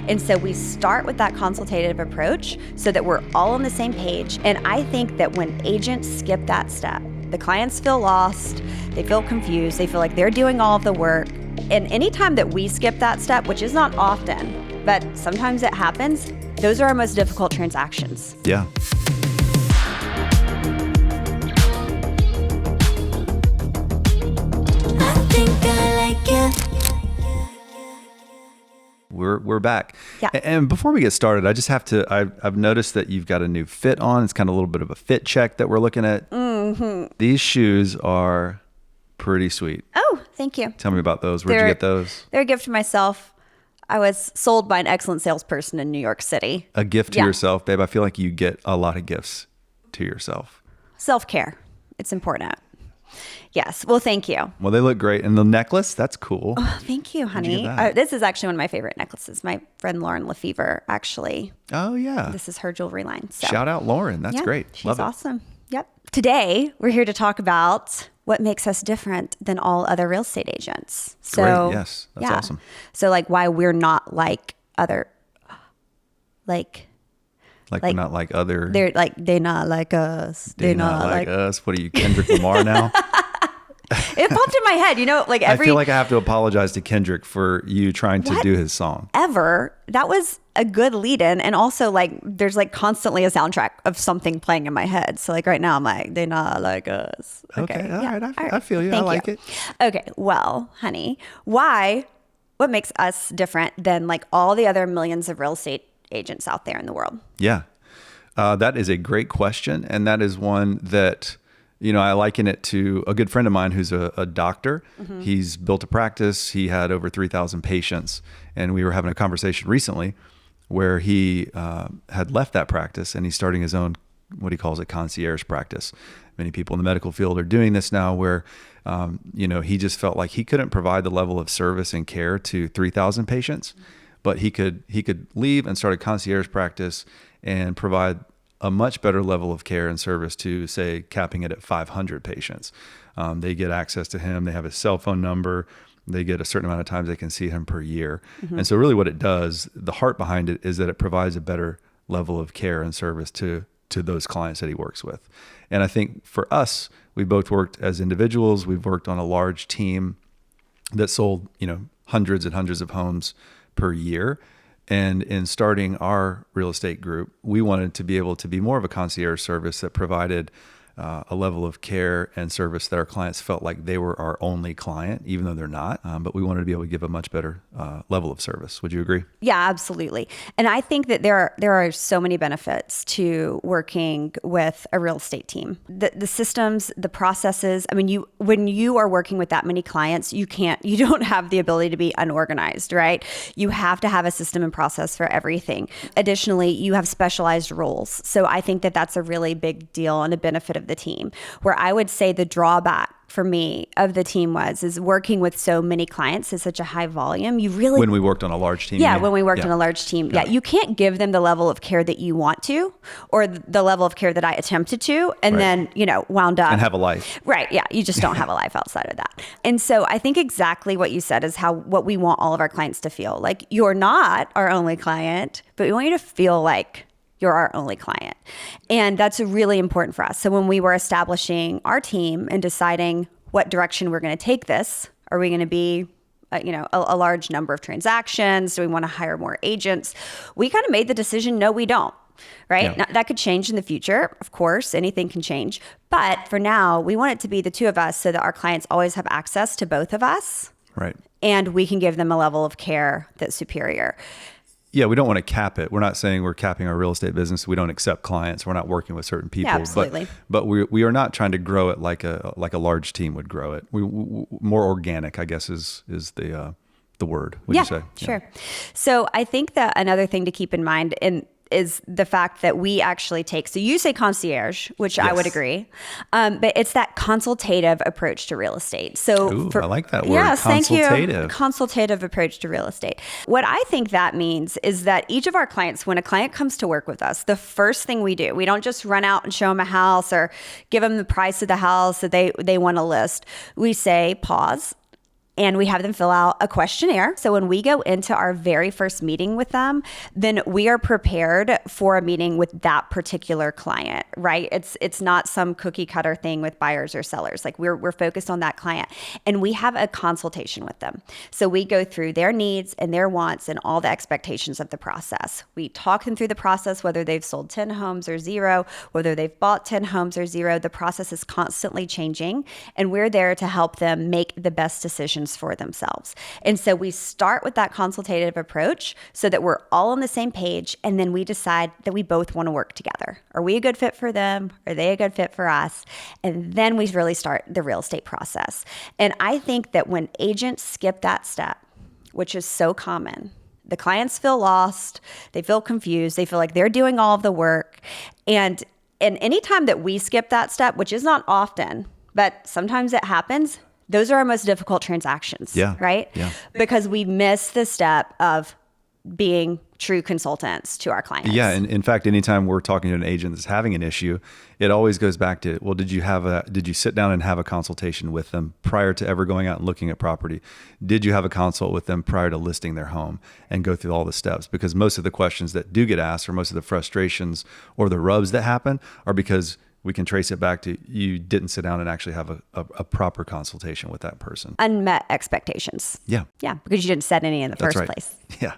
And so we start with that consultative approach so that we're all on the same page. And I think that when agents skip that step, the clients feel lost, they feel confused, they feel like they're doing all of the work. And anytime that we skip that step, which is not often, but sometimes it happens, those are our most difficult transactions. Yeah. I think I like it. We're back. Yeah. And before we get started, I just have to, I've noticed that you've got a new fit on. It's kind of a little bit of a fit check that we're looking at. Mm-hmm. These shoes are pretty sweet. Oh, thank you. Tell me about those. Where'd you get those? They're a gift to myself. I was sold by an excellent salesperson in New York City. A gift to yourself, babe. I feel like you get a lot of gifts to yourself. Self-care. It's important. Yes. Well, thank you. Well, they look great. And the necklace, that's cool. Oh, thank you, honey. This is actually one of my favorite necklaces. My friend Lauren Lefevre, actually. Oh, yeah. This is her jewelry line. So. Shout out Lauren. That's great. She's Love it. awesome. Yep. Today, we're here to talk about what makes us different than all other real estate agents. So, great. Yes. That's awesome. So, like, why we're not like other, like we're not like other. They're not like us. They're not like us. What are you, Kendrick Lamar now? It popped in my head, I feel like I have to apologize to Kendrick for you trying to do his song. That was a good lead-in, and also there's constantly a soundtrack of something playing in my head. So right now I'm like, they're not like us. Okay, all right. I feel you. Thank I like you. it. Okay, well, honey, what makes us different than all the other millions of real estate agents out there in the world? Yeah, that is a great question, and that is one that. I liken it to a good friend of mine who's a doctor. Mm-hmm. He's built a practice. He had over 3,000 patients. And we were having a conversation recently where he had left that practice and he's starting his own, what he calls a concierge practice. Many people in the medical field are doing this now where, he just felt like he couldn't provide the level of service and care to 3,000 patients, but he could leave and start a concierge practice and provide a much better level of care and service to, say, capping it at 500 patients. They get access to him. They have his cell phone number. They get a certain amount of times they can see him per year. Mm-hmm. And so really what it does, the heart behind it is that it provides a better level of care and service to those clients that he works with. And I think for us, we both worked as individuals. We've worked on a large team that sold, hundreds and hundreds of homes per year. And in starting our real estate group, we wanted to be able to be more of a concierge service that provided a level of care and service that our clients felt like they were our only client, even though they're not. But we wanted to be able to give a much better level of service. Would you agree? Yeah, absolutely. And I think that there are so many benefits to working with a real estate team. The systems, the processes. I mean, when you are working with that many clients, you don't have the ability to be unorganized, right? You have to have a system and process for everything. Additionally, you have specialized roles. So I think that that's a really big deal and a benefit of the team. Where I would say the drawback for me of the team is working with so many clients at such a high volume. When we worked on a large team. Yeah, when we worked on a large team. Yeah, you can't give them the level of care that you want to, or the level of care that I attempted to, and then, wound up. And have a life. Right, yeah, you just don't have a life outside of that. And so I think exactly what you said is what we want all of our clients to feel. Like, you're not our only client, but we want you to feel like you're our only client. And that's really important for us. So when we were establishing our team and deciding what direction we're going to take this, are we going to be a large number of transactions? Do we want to hire more agents? We kind of made the decision, no, we don't. Right? Yeah. Now, that could change in the future. Of course, anything can change. But for now, we want it to be the two of us so that our clients always have access to both of us. Right. And we can give them a level of care that's superior. Yeah, we don't want to cap it. We're not saying we're capping our real estate business. We don't accept clients. We're not working with certain people. Yeah, absolutely. But we are not trying to grow it like a large team would grow it. We more organic, I guess, is the word. Would you say? Sure. So I think that another thing to keep in mind is the fact that we actually take, so you say concierge, which I would agree, but it's that consultative approach to real estate. So I like that word. Yes, consultative. Thank you. Consultative approach to real estate. What I think that means is that each of our clients, when a client comes to work with us, the first thing we do, we don't just run out and show them a house or give them the price of the house that they want to list. We say, pause. and we have them fill out a questionnaire. So when we go into our very first meeting with them, then we are prepared for a meeting with that particular client, right? It's not some cookie cutter thing with buyers or sellers. Like we're focused on that client, and we have a consultation with them. So we go through their needs and their wants and all the expectations of the process. We talk them through the process, whether they've sold 10 homes or 0, whether they've bought 10 homes or 0. The process is constantly changing, and we're there to help them make the best decisions for themselves. And so we start with that consultative approach so that we're all on the same page, and then we decide that we both want to work together. Are we a good fit for them? Are they a good fit for us? And then we really start the real estate process. And I think that when agents skip that step, which is so common, the clients feel lost, they feel confused, they feel like they're doing all of the work. And anytime that we skip that step, which is not often, but sometimes it happens, those are our most difficult transactions, right? Yeah. Because we miss the step of being true consultants to our clients. Yeah. And in fact, anytime we're talking to an agent that's having an issue, it always goes back to, well, did you sit down and have a consultation with them prior to ever going out and looking at property? Did you have a consult with them prior to listing their home and go through all the steps? Because most of the questions that do get asked, or most of the frustrations or the rubs that happen, are because we can trace it back to you didn't sit down and actually have a proper consultation with that person. Unmet expectations. Yeah. Yeah, because you didn't set any in the That's first right. place. Yeah.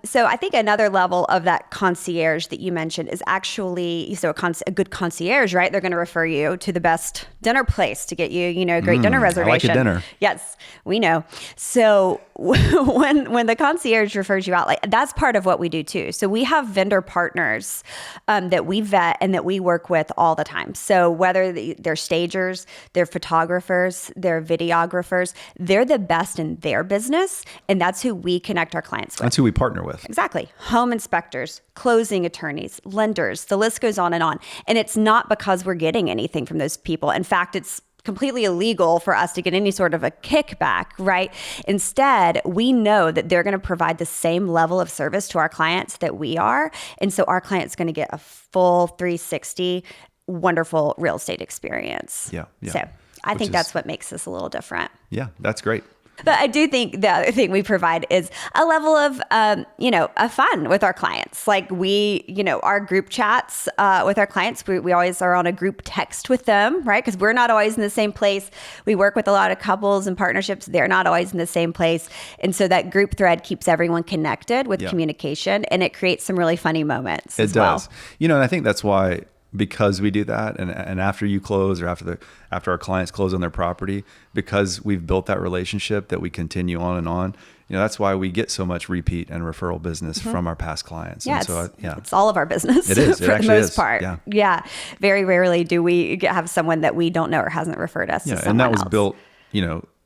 So I think another level of that concierge that you mentioned is actually, so a good concierge, right? They're going to refer you to the best dinner place to get you, a great dinner reservation. I like a dinner. Yes, we know. So when the concierge refers you out, like that's part of what we do too. So we have vendor partners that we vet and that we work with all the time. So whether they're stagers, they're photographers, they're videographers, they're the best in their business, and that's who we connect our clients with. That's who we partner with. Exactly. Home inspectors, closing attorneys, lenders, the list goes on and on. And it's not because we're getting anything from those people. In fact, it's completely illegal for us to get any sort of a kickback, right? Instead, we know that they're going to provide the same level of service to our clients that we are. And so our client's going to get a full 360 wonderful real estate experience. Yeah. So I think that's what makes us a little different. Yeah, that's great. But I do think the other thing we provide is a level of, of fun with our clients. Like our group chats with our clients, we always are on a group text with them, right? Because we're not always in the same place. We work with a lot of couples and partnerships. They're not always in the same place. And so that group thread keeps everyone connected with communication, and it creates some really funny moments as well. It does. And I think that's why, because we do that, and after you close, or after our clients close on their property, because we've built that relationship that we continue on and on, that's why we get so much repeat and referral business from our past clients. Yeah, and so, it's all of our business. It is. For the most part. Yeah. Very rarely do we have someone that we don't know or hasn't referred us to someone and that was else. Built,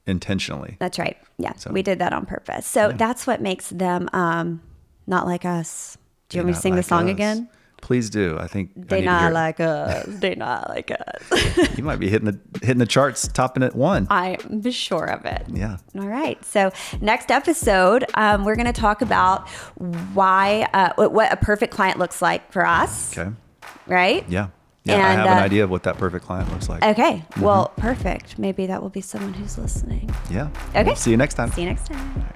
intentionally. That's right. Yeah, so we did that on purpose. So that's what makes them not like us. Do you want me to sing the song again? Please do. I think they not like us. They not like us. You might be hitting the charts, topping at 1. I'm sure of it. Yeah. All right. So next episode, we're going to talk about what a perfect client looks like for us. Okay. Right? Yeah. Yeah. And, I have an idea of what that perfect client looks like. Okay. Well, perfect. Maybe that will be someone who's listening. Yeah. Okay. See you next time. See you next time.